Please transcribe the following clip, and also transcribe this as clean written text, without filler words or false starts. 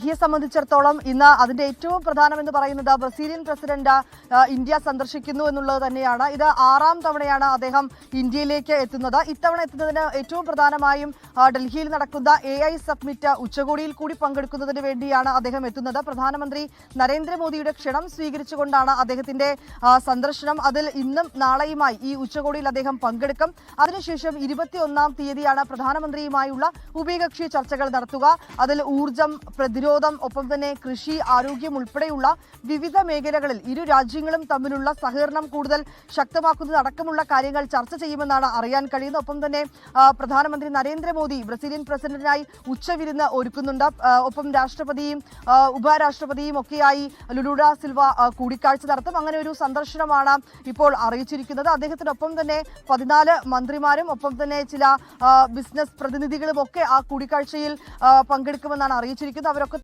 ഡൽഹിയെ സംബന്ധിച്ചിടത്തോളം ഇന്ന് അതിന്റെ ഏറ്റവും പ്രധാനമെന്ന് പറയുന്നത് ബ്രസീലിയൻ പ്രസിഡന്റ് ഇന്ത്യ സന്ദർശിക്കുന്നു എന്നുള്ളത് തന്നെയാണ്. ഇത് 6ാം തവണയാണ് അദ്ദേഹം ഇന്ത്യയിലേക്ക് എത്തുന്നത്. ഇത്തവണ എത്തുന്നതിന് ഏറ്റവും പ്രധാനമായും ഡൽഹിയിൽ നടക്കുന്ന AI സബ്മിറ്റ് ഉച്ചകോടിയിൽ കൂടി പങ്കെടുക്കുന്നതിന് വേണ്ടിയാണ് അദ്ദേഹം എത്തുന്നത്. പ്രധാനമന്ത്രി നരേന്ദ്രമോദിയുടെ ക്ഷണം സ്വീകരിച്ചുകൊണ്ടാണ് അദ്ദേഹത്തിന്റെ സന്ദർശനം. അതിൽ ഇന്നും നാളെയുമായി ഈ ഉച്ചകോടിയിൽ അദ്ദേഹം പങ്കെടുക്കും. അതിനുശേഷം 21ാം തീയതിയാണ് പ്രധാനമന്ത്രിയുമായുള്ള ഉഭയകക്ഷി ചർച്ചകൾ നടത്തുക. അതിൽ ഊർജം, പ്രതിരോധം, ഒപ്പം തന്നെ കൃഷി, ആരോഗ്യം ഉൾപ്പെടെയുള്ള വിവിധ മേഖലകളിൽ ഇരു രാജ്യങ്ങളും തമ്മിലുള്ള സഹകരണം കൂടുതൽ ശക്തമാക്കുന്നത് അടക്കമുള്ള കാര്യങ്ങൾ ചർച്ച ചെയ്യുമെന്നാണ് അറിയാൻ കഴിയുന്നത്. ഒപ്പം തന്നെ പ്രധാനമന്ത്രി നരേന്ദ്രമോദി ബ്രസീലിയൻ പ്രസിഡന്റിനായി ഉച്ചവിരുന്ന് ഒരുക്കുന്നുണ്ട്. ഒപ്പം രാഷ്ട്രപതിയും ഉപരാഷ്ട്രപതിയും ഒക്കെയായി ലുലു ഡ സിൽവ കൂടിക്കാഴ്ച നടത്തും. അങ്ങനെ ഒരു സന്ദർശനമാണ് ഇപ്പോൾ അറിയിച്ചിരിക്കുന്നത്. അദ്ദേഹത്തിനൊപ്പം തന്നെ 14 മന്ത്രിമാരും ഒപ്പം തന്നെ ചില ബിസിനസ് പ്രതിനിധികളും ഒക്കെ ആ കൂടിക്കാഴ്ചയിൽ പങ്കെടുക്കുമെന്നാണ് അറിയിച്ചിരിക്കുന്നത്. അവരൊക്കെ